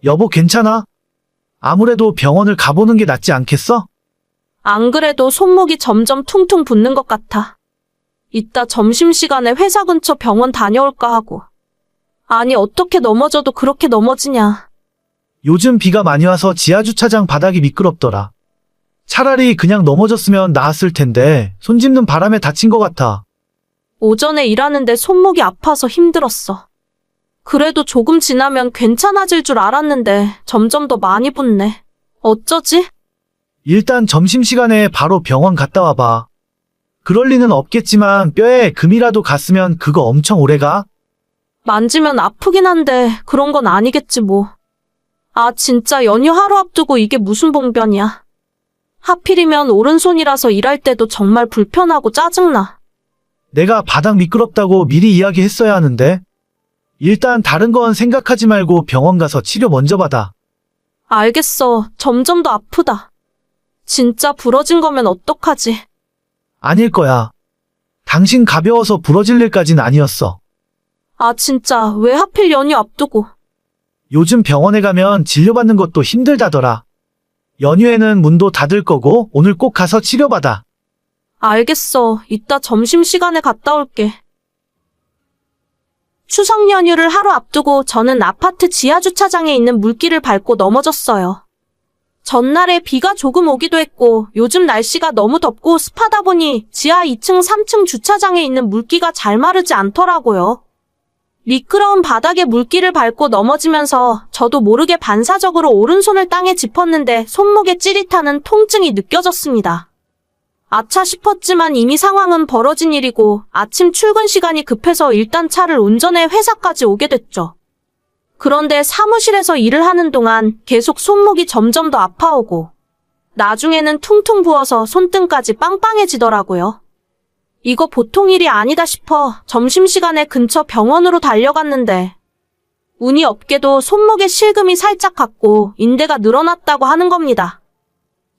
여보, 괜찮아? 아무래도 병원을 가보는 게 낫지 않겠어? 안 그래도 손목이 점점 퉁퉁 붓는 것 같아. 이따 점심시간에 회사 근처 병원 다녀올까 하고. 아니, 어떻게 넘어져도 그렇게 넘어지냐. 요즘 비가 많이 와서 지하주차장 바닥이 미끄럽더라. 차라리 그냥 넘어졌으면 나았을 텐데 손 짚는 바람에 다친 것 같아. 오전에 일하는데 손목이 아파서 힘들었어. 그래도 조금 지나면 괜찮아질 줄 알았는데 점점 더 많이 붓네. 어쩌지? 일단 점심시간에 바로 병원 갔다 와봐. 그럴 리는 없겠지만 뼈에 금이라도 갔으면 그거 엄청 오래 가? 만지면 아프긴 한데 그런 건 아니겠지 뭐. 아, 진짜 연휴 하루 앞두고 이게 무슨 봉변이야. 하필이면 오른손이라서 일할 때도 정말 불편하고 짜증나. 내가 바닥 미끄럽다고 미리 이야기했어야 하는데. 일단 다른 건 생각하지 말고 병원 가서 치료 먼저 받아. 알겠어. 점점 더 아프다. 진짜 부러진 거면 어떡하지? 아닐 거야. 당신 가벼워서 부러질 일까진 아니었어. 아, 진짜 왜 하필 연휴 앞두고. 요즘 병원에 가면 진료받는 것도 힘들다더라. 연휴에는 문도 닫을 거고 오늘 꼭 가서 치료받아. 알겠어. 이따 점심시간에 갔다 올게. 추석 연휴를 하루 앞두고 저는 아파트 지하주차장에 있는 물길을 밟고 넘어졌어요. 전날에 비가 조금 오기도 했고 요즘 날씨가 너무 덥고 습하다 보니 지하 2층, 3층 주차장에 있는 물기가 잘 마르지 않더라고요. 미끄러운 바닥에 물길을 밟고 넘어지면서 저도 모르게 반사적으로 오른손을 땅에 짚었는데 손목에 찌릿하는 통증이 느껴졌습니다. 아차 싶었지만 이미 상황은 벌어진 일이고 아침 출근 시간이 급해서 일단 차를 운전해 회사까지 오게 됐죠. 그런데 사무실에서 일을 하는 동안 계속 손목이 점점 더 아파오고 나중에는 퉁퉁 부어서 손등까지 빵빵해지더라고요. 이거 보통 일이 아니다 싶어 점심시간에 근처 병원으로 달려갔는데 운이 없게도 손목에 실금이 살짝 갔고 인대가 늘어났다고 하는 겁니다.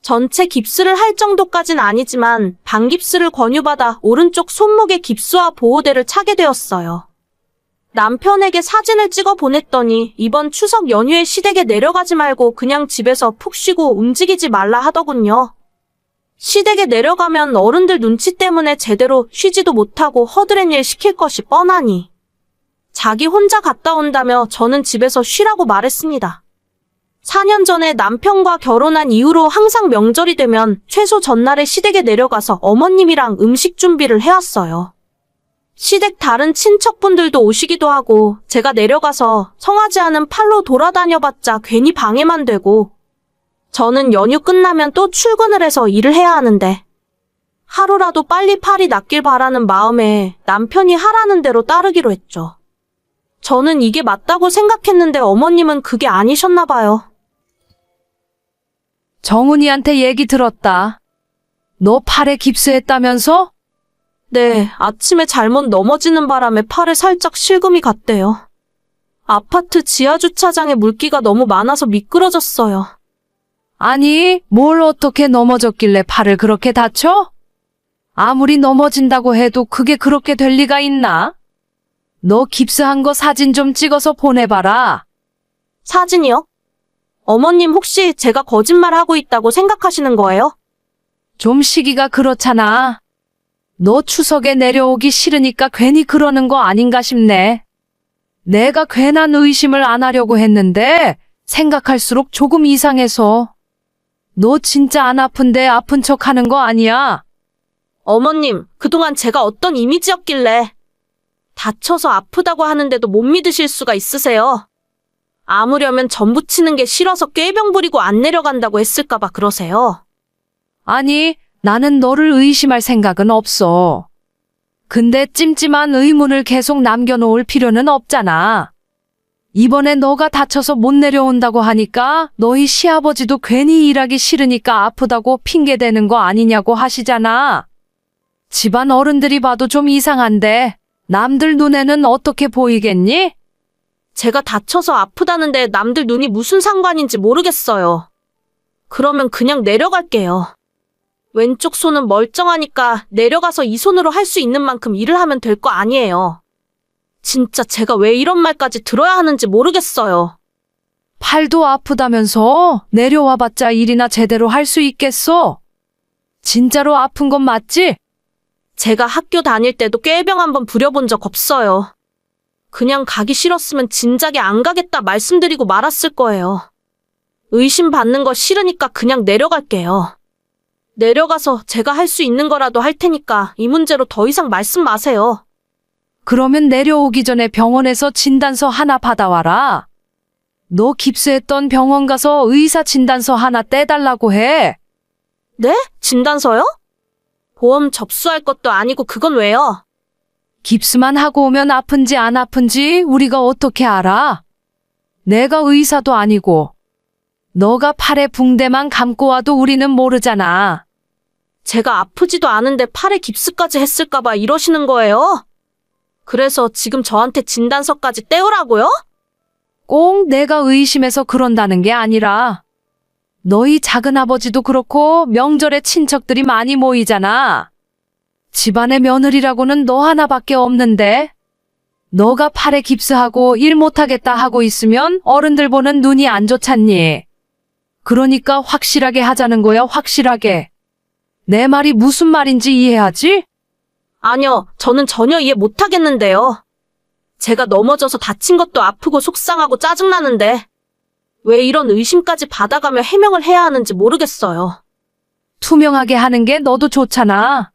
전체 깁스를 할 정도까진 아니지만 반깁스를 권유받아 오른쪽 손목에 깁스와 보호대를 차게 되었어요. 남편에게 사진을 찍어 보냈더니 이번 추석 연휴에 시댁에 내려가지 말고 그냥 집에서 푹 쉬고 움직이지 말라 하더군요. 시댁에 내려가면 어른들 눈치 때문에 제대로 쉬지도 못하고 허드렛 일 시킬 것이 뻔하니 자기 혼자 갔다 온다며 저는 집에서 쉬라고 말했습니다. 4년 전에 남편과 결혼한 이후로 항상 명절이 되면 최소 전날에 시댁에 내려가서 어머님이랑 음식 준비를 해왔어요. 시댁 다른 친척분들도 오시기도 하고 제가 내려가서 성하지 않은 팔로 돌아다녀봤자 괜히 방해만 되고 저는 연휴 끝나면 또 출근을 해서 일을 해야 하는데 하루라도 빨리 팔이 낫길 바라는 마음에 남편이 하라는 대로 따르기로 했죠. 저는 이게 맞다고 생각했는데 어머님은 그게 아니셨나 봐요. 정은이한테 얘기 들었다. 너 팔에 깁스했다면서? 네, 아침에 잘못 넘어지는 바람에 팔에 살짝 실금이 갔대요. 아파트 지하주차장에 물기가 너무 많아서 미끄러졌어요. 아니, 뭘 어떻게 넘어졌길래 팔을 그렇게 다쳐? 아무리 넘어진다고 해도 그게 그렇게 될 리가 있나? 너 깁스한 거 사진 좀 찍어서 보내봐라. 사진이요? 어머님 혹시 제가 거짓말하고 있다고 생각하시는 거예요? 좀 시기가 그렇잖아. 너 추석에 내려오기 싫으니까 괜히 그러는 거 아닌가 싶네. 내가 괜한 의심을 안 하려고 했는데 생각할수록 조금 이상해서. 너 진짜 안 아픈데 아픈 척 하는 거 아니야? 어머님, 그동안 제가 어떤 이미지였길래 다쳐서 아프다고 하는데도 못 믿으실 수가 있으세요? 아무려면 전 부치는 게 싫어서 꾀병 부리고 안 내려간다고 했을까봐 그러세요. 아니, 나는 너를 의심할 생각은 없어. 근데 찜찜한 의문을 계속 남겨놓을 필요는 없잖아. 이번에 너가 다쳐서 못 내려온다고 하니까 너희 시아버지도 괜히 일하기 싫으니까 아프다고 핑계대는 거 아니냐고 하시잖아. 집안 어른들이 봐도 좀 이상한데 남들 눈에는 어떻게 보이겠니? 제가 다쳐서 아프다는데 남들 눈이 무슨 상관인지 모르겠어요. 그러면 그냥 내려갈게요. 왼쪽 손은 멀쩡하니까 내려가서 이 손으로 할 수 있는 만큼 일을 하면 될 거 아니에요. 진짜 제가 왜 이런 말까지 들어야 하는지 모르겠어요. 팔도 아프다면서 내려와봤자 일이나 제대로 할 수 있겠어? 진짜로 아픈 건 맞지? 제가 학교 다닐 때도 꾀병 한번 부려본 적 없어요. 그냥 가기 싫었으면 진작에 안 가겠다 말씀드리고 말았을 거예요. 의심받는 거 싫으니까 그냥 내려갈게요. 내려가서 제가 할 수 있는 거라도 할 테니까 이 문제로 더 이상 말씀 마세요. 그러면 내려오기 전에 병원에서 진단서 하나 받아와라. 너 깁스했던 병원 가서 의사 진단서 하나 떼달라고 해. 네? 진단서요? 보험 접수할 것도 아니고 그건 왜요? 깁스만 하고 오면 아픈지 안 아픈지 우리가 어떻게 알아? 내가 의사도 아니고. 너가 팔에 붕대만 감고 와도 우리는 모르잖아. 제가 아프지도 않은데 팔에 깁스까지 했을까봐 이러시는 거예요? 그래서 지금 저한테 진단서까지 떼우라고요? 꼭 내가 의심해서 그런다는 게 아니라 너희 작은아버지도 그렇고 명절에 친척들이 많이 모이잖아. 집안의 며느리라고는 너 하나밖에 없는데 너가 팔에 깁스하고 일 못하겠다 하고 있으면 어른들 보는 눈이 안 좋잖니. 그러니까 확실하게 하자는 거야, 확실하게. 내 말이 무슨 말인지 이해하지? 아니요, 저는 전혀 이해 못하겠는데요. 제가 넘어져서 다친 것도 아프고 속상하고 짜증나는데 왜 이런 의심까지 받아가며 해명을 해야 하는지 모르겠어요. 투명하게 하는 게 너도 좋잖아.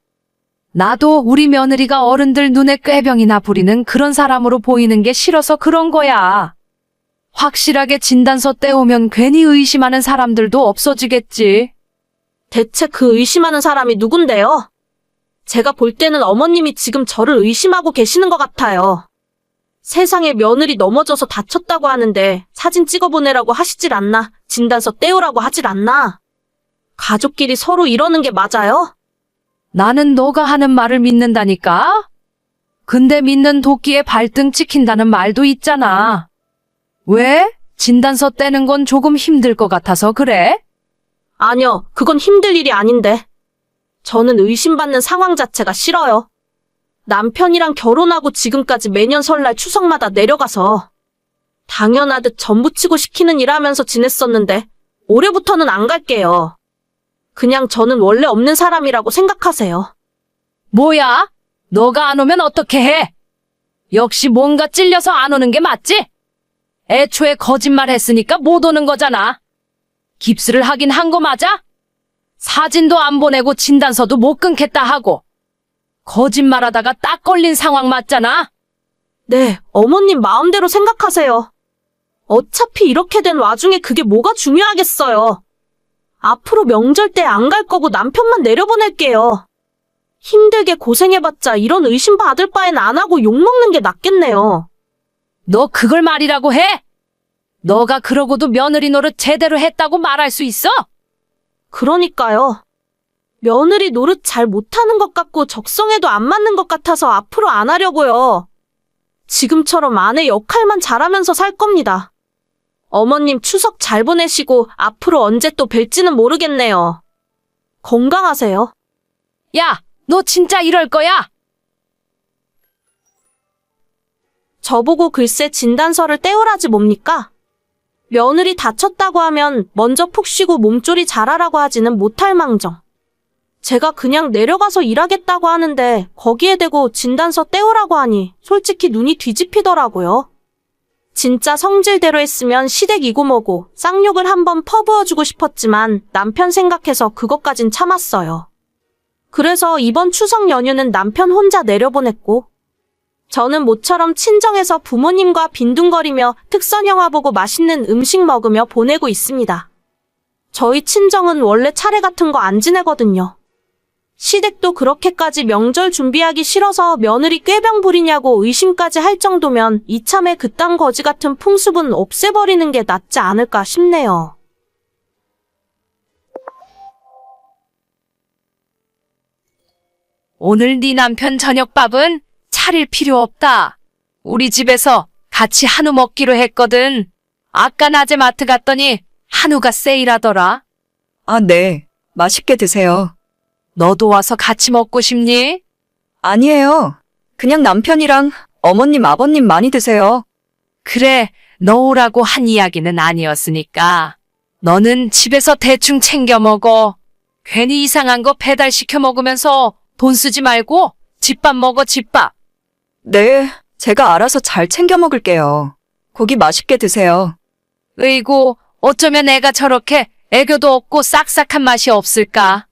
나도 우리 며느리가 어른들 눈에 꾀병이나 부리는 그런 사람으로 보이는 게 싫어서 그런 거야. 확실하게 진단서 떼오면 괜히 의심하는 사람들도 없어지겠지. 대체 그 의심하는 사람이 누군데요? 제가 볼 때는 어머님이 지금 저를 의심하고 계시는 것 같아요. 세상에 며느리 넘어져서 다쳤다고 하는데 사진 찍어보내라고 하시질 않나? 진단서 떼우라고 하질 않나? 가족끼리 서로 이러는 게 맞아요? 나는 너가 하는 말을 믿는다니까? 근데 믿는 도끼에 발등 찍힌다는 말도 있잖아. 왜? 진단서 떼는 건 조금 힘들 것 같아서 그래? 아니요, 그건 힘들 일이 아닌데. 저는 의심받는 상황 자체가 싫어요. 남편이랑 결혼하고 지금까지 매년 설날 추석마다 내려가서 당연하듯 전부치고 시키는 일 하면서 지냈었는데 올해부터는 안 갈게요. 그냥 저는 원래 없는 사람이라고 생각하세요. 뭐야? 너가 안 오면 어떻게 해? 역시 뭔가 찔려서 안 오는 게 맞지? 애초에 거짓말 했으니까 못 오는 거잖아. 깁스를 하긴 한 거 맞아? 사진도 안 보내고 진단서도 못 끊겠다 하고. 거짓말하다가 딱 걸린 상황 맞잖아? 네, 어머님 마음대로 생각하세요. 어차피 이렇게 된 와중에 그게 뭐가 중요하겠어요. 앞으로 명절 때 안 갈 거고 남편만 내려보낼게요. 힘들게 고생해봤자 이런 의심 받을 바엔 안 하고 욕먹는 게 낫겠네요. 너 그걸 말이라고 해? 너가 그러고도 며느리 노릇 제대로 했다고 말할 수 있어? 그러니까요. 며느리 노릇 잘 못하는 것 같고 적성에도 안 맞는 것 같아서 앞으로 안 하려고요. 지금처럼 아내 역할만 잘하면서 살 겁니다. 어머님 추석 잘 보내시고 앞으로 언제 또 뵐지는 모르겠네요. 건강하세요. 야, 너 진짜 이럴 거야? 저보고 글쎄 진단서를 떼우라지 뭡니까? 며느리 다쳤다고 하면 먼저 푹 쉬고 몸조리 잘하라고 하지는 못할 망정. 제가 그냥 내려가서 일하겠다고 하는데 거기에 대고 진단서 떼우라고 하니 솔직히 눈이 뒤집히더라고요. 진짜 성질대로 했으면 시댁이고 뭐고 쌍욕을 한번 퍼부어주고 싶었지만 남편 생각해서 그것까진 참았어요. 그래서 이번 추석 연휴는 남편 혼자 내려보냈고 저는 모처럼 친정에서 부모님과 빈둥거리며 특선 영화 보고 맛있는 음식 먹으며 보내고 있습니다. 저희 친정은 원래 차례 같은 거 안 지내거든요. 시댁도 그렇게까지 명절 준비하기 싫어서 며느리 꾀병 부리냐고 의심까지 할 정도면 이참에 그딴 거지 같은 풍습은 없애버리는 게 낫지 않을까 싶네요. 오늘 네 남편 저녁밥은 차릴 필요 없다. 우리 집에서 같이 한우 먹기로 했거든. 아까 낮에 마트 갔더니 한우가 세일하더라. 아, 네. 맛있게 드세요. 너도 와서 같이 먹고 싶니? 아니에요. 그냥 남편이랑 어머님, 아버님 많이 드세요. 그래, 넣으라고 한 이야기는 아니었으니까. 너는 집에서 대충 챙겨 먹어. 괜히 이상한 거 배달시켜 먹으면서 돈 쓰지 말고 집밥 먹어, 집밥. 네, 제가 알아서 잘 챙겨 먹을게요. 고기 맛있게 드세요. 으이구, 어쩌면 애가 저렇게 애교도 없고 싹싹한 맛이 없을까?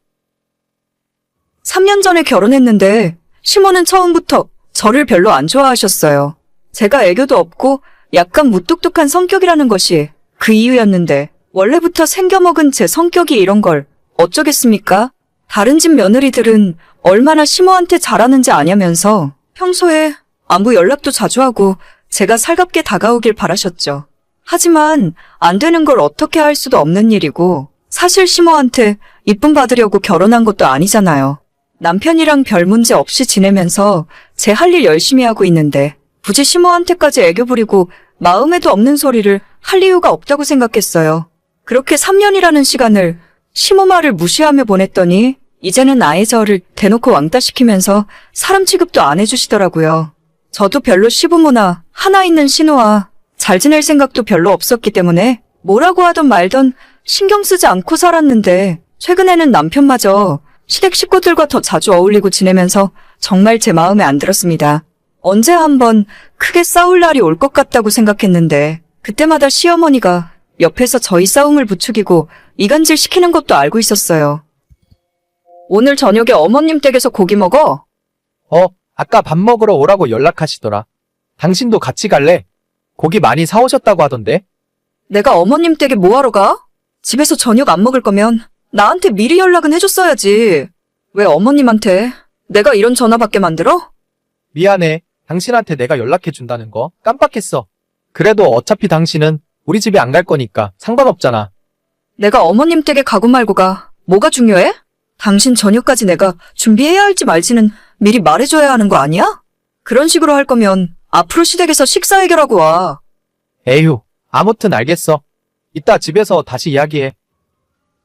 3년 전에 결혼했는데 시모는 처음부터 저를 별로 안 좋아하셨어요. 제가 애교도 없고 약간 무뚝뚝한 성격이라는 것이 그 이유였는데 원래부터 생겨먹은 제 성격이 이런 걸 어쩌겠습니까? 다른 집 며느리들은 얼마나 시모한테 잘하는지 아냐면서 평소에 안부 연락도 자주 하고 제가 살갑게 다가오길 바라셨죠. 하지만 안 되는 걸 어떻게 할 수도 없는 일이고 사실 시모한테 이쁨 받으려고 결혼한 것도 아니잖아요. 남편이랑 별 문제 없이 지내면서 제 할 일 열심히 하고 있는데 굳이 시모한테까지 애교 부리고 마음에도 없는 소리를 할 이유가 없다고 생각했어요. 그렇게 3년이라는 시간을 시모 말을 무시하며 보냈더니 이제는 아예 저를 대놓고 왕따시키면서 사람 취급도 안 해주시더라고요. 저도 별로 시부모나 하나 있는 신우와 잘 지낼 생각도 별로 없었기 때문에 뭐라고 하던 말던 신경 쓰지 않고 살았는데 최근에는 남편마저 시댁 식구들과 더 자주 어울리고 지내면서 정말 제 마음에 안 들었습니다. 언제 한번 크게 싸울 날이 올 것 같다고 생각했는데 그때마다 시어머니가 옆에서 저희 싸움을 부추기고 이간질 시키는 것도 알고 있었어요. 오늘 저녁에 어머님 댁에서 고기 먹어? 아까 밥 먹으러 오라고 연락하시더라. 당신도 같이 갈래? 고기 많이 사오셨다고 하던데? 내가 어머님 댁에 뭐하러 가? 집에서 저녁 안 먹을 거면 나한테 미리 연락은 해줬어야지. 왜 어머님한테 내가 이런 전화 받게 만들어? 미안해. 당신한테 내가 연락해준다는 거 깜빡했어. 그래도 어차피 당신은 우리 집에 안 갈 거니까 상관없잖아. 내가 어머님 댁에 가고 말고가 뭐가 중요해? 당신 저녁까지 내가 준비해야 할지 말지는 미리 말해줘야 하는 거 아니야? 그런 식으로 할 거면 앞으로 시댁에서 식사 해결하고 와. 에휴, 아무튼 알겠어. 이따 집에서 다시 이야기해.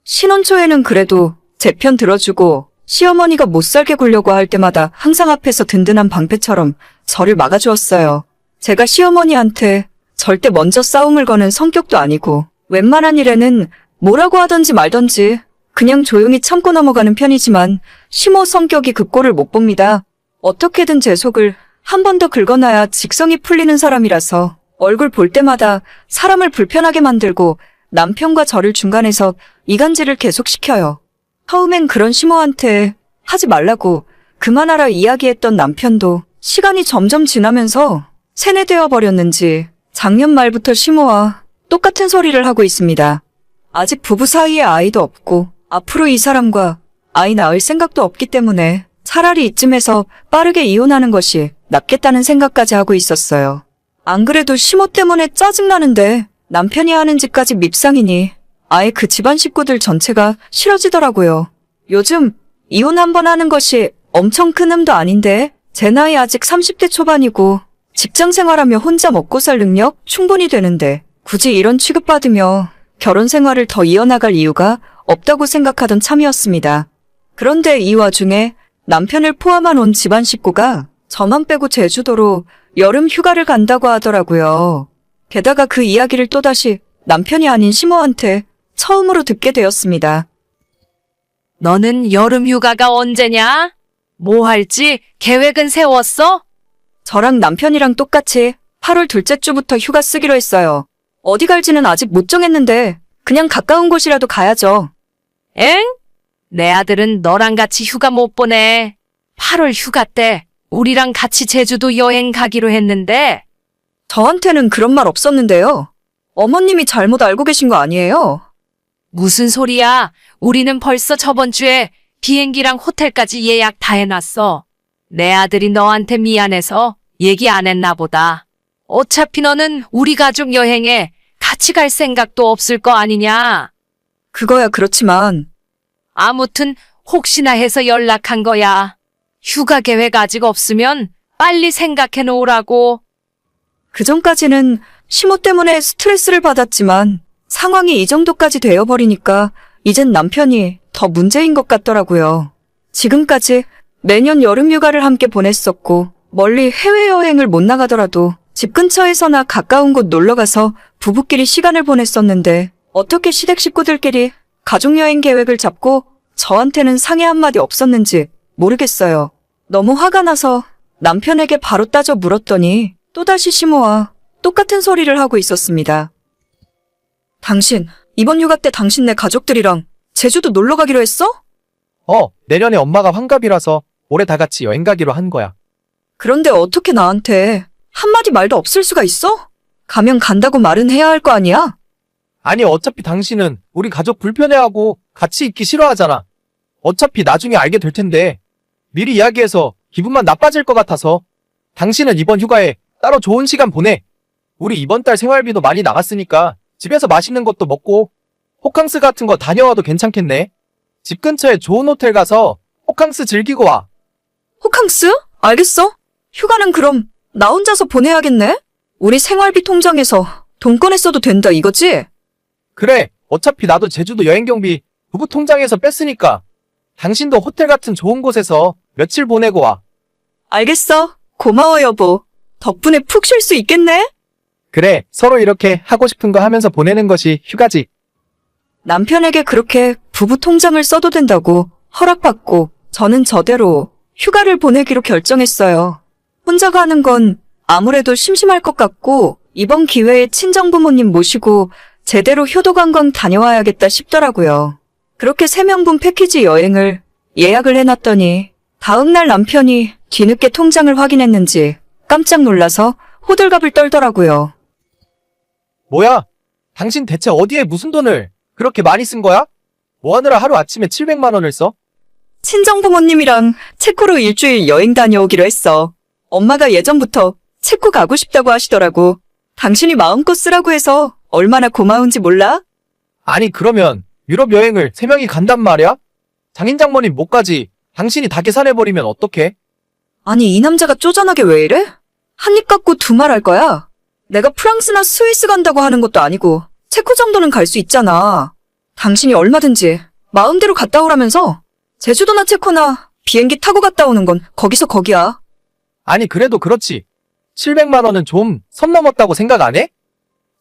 신혼 초에는 그래도 제 편 들어주고 시어머니가 못 살게 굴려고 할 때마다 항상 앞에서 든든한 방패처럼 저를 막아주었어요. 제가 시어머니한테 절대 먼저 싸움을 거는 성격도 아니고 웬만한 일에는 뭐라고 하던지 말던지 그냥 조용히 참고 넘어가는 편이지만 시모 성격이 그 꼴을 못 봅니다. 어떻게든 제 속을 한 번 더 긁어놔야 직성이 풀리는 사람이라서 얼굴 볼 때마다 사람을 불편하게 만들고 남편과 저를 중간에서 이간질을 계속시켜요. 처음엔 그런 시모한테 하지 말라고 그만하라 이야기했던 남편도 시간이 점점 지나면서 세뇌되어 버렸는지 작년 말부터 시모와 똑같은 소리를 하고 있습니다. 아직 부부 사이에 아이도 없고 앞으로 이 사람과 아이 낳을 생각도 없기 때문에 차라리 이쯤에서 빠르게 이혼하는 것이 낫겠다는 생각까지 하고 있었어요. 안 그래도 시모 때문에 짜증나는데 남편이 하는 짓까지 밉상이니 아예 그 집안 식구들 전체가 싫어지더라고요. 요즘 이혼 한 번 하는 것이 엄청 큰 흠도 아닌데 제 나이 아직 30대 초반이고 직장 생활하며 혼자 먹고 살 능력 충분히 되는데 굳이 이런 취급받으며 결혼 생활을 더 이어나갈 이유가 없다고 생각하던 참이었습니다. 그런데 이 와중에 남편을 포함한 온 집안 식구가 저만 빼고 제주도로 여름 휴가를 간다고 하더라고요. 게다가 그 이야기를 또다시 남편이 아닌 시모한테 처음으로 듣게 되었습니다. 너는 여름 휴가가 언제냐? 뭐 할지 계획은 세웠어? 저랑 남편이랑 똑같이 8월 둘째 주부터 휴가 쓰기로 했어요. 어디 갈지는 아직 못 정했는데 그냥 가까운 곳이라도 가야죠. 엥? 내 아들은 너랑 같이 휴가 못 보내. 8월 휴가 때 우리랑 같이 제주도 여행 가기로 했는데. 저한테는 그런 말 없었는데요. 어머님이 잘못 알고 계신 거 아니에요? 무슨 소리야? 우리는 벌써 저번 주에 비행기랑 호텔까지 예약 다 해놨어. 내 아들이 너한테 미안해서 얘기 안 했나 보다. 어차피 너는 우리 가족 여행에 같이 갈 생각도 없을 거 아니냐? 그거야 그렇지만 아무튼 혹시나 해서 연락한 거야. 휴가 계획 아직 없으면 빨리 생각해 놓으라고. 그전까지는 시모 때문에 스트레스를 받았지만 상황이 이 정도까지 되어버리니까 이젠 남편이 더 문제인 것 같더라고요. 지금까지 매년 여름 휴가를 함께 보냈었고 멀리 해외여행을 못 나가더라도 집 근처에서나 가까운 곳 놀러가서 부부끼리 시간을 보냈었는데 어떻게 시댁 식구들끼리 가족여행 계획을 잡고 저한테는 상의 한마디 없었는지 모르겠어요. 너무 화가 나서 남편에게 바로 따져 물었더니 또다시 심호와 똑같은 소리를 하고 있었습니다. 당신, 이번 휴가 때 당신네 가족들이랑 제주도 놀러 가기로 했어? 내년에 엄마가 환갑이라서 올해 다 같이 여행 가기로 한 거야. 그런데 어떻게 나한테 한마디 말도 없을 수가 있어? 가면 간다고 말은 해야 할 거 아니야? 아니, 어차피 당신은 우리 가족 불편해하고 같이 있기 싫어하잖아. 어차피 나중에 알게 될 텐데 미리 이야기해서 기분만 나빠질 것 같아서 당신은 이번 휴가에 따로 좋은 시간 보내. 우리 이번 달 생활비도 많이 나갔으니까 집에서 맛있는 것도 먹고 호캉스 같은 거 다녀와도 괜찮겠네. 집 근처에 좋은 호텔 가서 호캉스 즐기고 와. 호캉스? 알겠어. 휴가는 그럼 나 혼자서 보내야겠네? 우리 생활비 통장에서 돈 꺼냈어도 된다 이거지? 그래, 어차피 나도 제주도 여행 경비 부부 통장에서 뺐으니까 당신도 호텔 같은 좋은 곳에서 며칠 보내고 와. 알겠어. 고마워 여보. 덕분에 푹 쉴 수 있겠네? 그래, 서로 이렇게 하고 싶은 거 하면서 보내는 것이 휴가지. 남편에게 그렇게 부부 통장을 써도 된다고 허락받고 저는 저대로 휴가를 보내기로 결정했어요. 혼자 가는 건 아무래도 심심할 것 같고 이번 기회에 친정부모님 모시고 제대로 효도관광 다녀와야겠다 싶더라고요. 그렇게 3명분 패키지 여행을 예약을 해놨더니 다음날 남편이 뒤늦게 통장을 확인했는지 깜짝 놀라서 호들갑을 떨더라고요. 뭐야? 당신 대체 어디에 무슨 돈을 그렇게 많이 쓴 거야? 뭐 하느라 하루아침에 700만 원을 써? 친정부모님이랑 체코로 일주일 여행 다녀오기로 했어. 엄마가 예전부터 체코 가고 싶다고 하시더라고. 당신이 마음껏 쓰라고 해서 얼마나 고마운지 몰라? 아니, 그러면 유럽 여행을 3명이 간단 말이야? 장인장모님 못 가지. 당신이 다 계산해버리면 어떡해? 아니 이 남자가 쪼잔하게 왜 이래? 한입 갖고 두 말 할 거야? 내가 프랑스나 스위스 간다고 하는 것도 아니고 체코 정도는 갈 수 있잖아. 당신이 얼마든지 마음대로 갔다 오라면서. 제주도나 체코나 비행기 타고 갔다 오는 건 거기서 거기야. 아니, 그래도 그렇지. 700만 원은 좀 선 넘었다고 생각 안 해?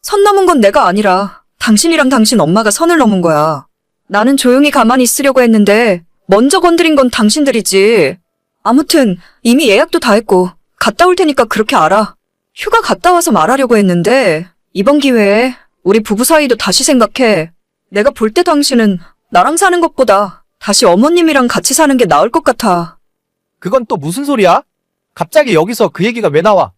선 넘은 건 내가 아니라 당신이랑 당신 엄마가 선을 넘은 거야. 나는 조용히 가만히 있으려고 했는데 먼저 건드린 건 당신들이지. 아무튼 이미 예약도 다 했고 갔다 올 테니까 그렇게 알아. 휴가 갔다 와서 말하려고 했는데 이번 기회에 우리 부부 사이도 다시 생각해. 내가 볼 때 당신은 나랑 사는 것보다 다시 어머님이랑 같이 사는 게 나을 것 같아. 그건 또 무슨 소리야? 갑자기 여기서 그 얘기가 왜 나와?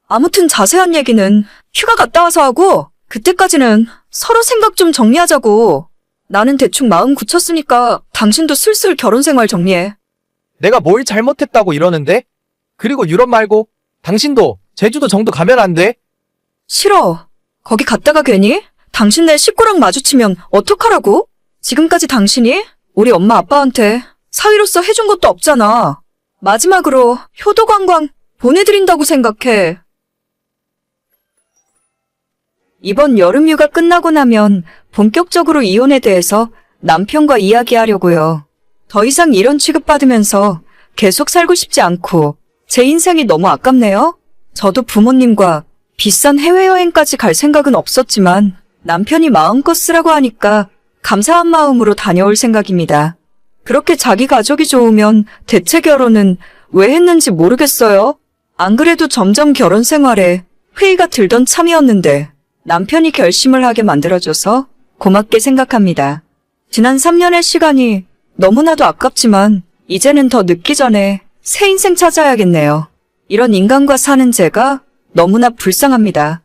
아무튼 자세한 얘기는 휴가 갔다 와서 하고 그때까지는 서로 생각 좀 정리하자고. 나는 대충 마음 굳혔으니까 당신도 슬슬 결혼 생활 정리해. 내가 뭘 잘못했다고 이러는데? 그리고 유럽 말고 당신도 제주도 정도 가면 안 돼? 싫어. 거기 갔다가 괜히 당신네 식구랑 마주치면 어떡하라고? 지금까지 당신이 우리 엄마 아빠한테 사위로서 해준 것도 없잖아. 마지막으로 효도관광 보내드린다고 생각해. 이번 여름휴가 끝나고 나면 본격적으로 이혼에 대해서 남편과 이야기하려고요. 더 이상 이런 취급받으면서 계속 살고 싶지 않고 제 인생이 너무 아깝네요. 저도 부모님과 비싼 해외여행까지 갈 생각은 없었지만 남편이 마음껏 쓰라고 하니까 감사한 마음으로 다녀올 생각입니다. 그렇게 자기 가족이 좋으면 대체 결혼은 왜 했는지 모르겠어요. 안 그래도 점점 결혼 생활에 회의가 들던 참이었는데 남편이 결심을 하게 만들어줘서 고맙게 생각합니다. 지난 3년의 시간이 너무나도 아깝지만 이제는 더 늦기 전에 새 인생 찾아야겠네요. 이런 인간과 사는 제가 너무나 불쌍합니다.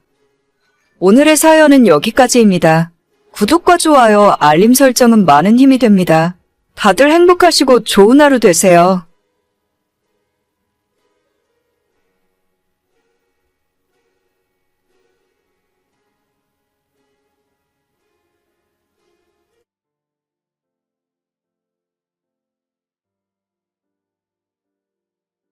오늘의 사연은 여기까지입니다. 구독과 좋아요, 알림 설정은 많은 힘이 됩니다. 다들 행복하시고 좋은 하루 되세요.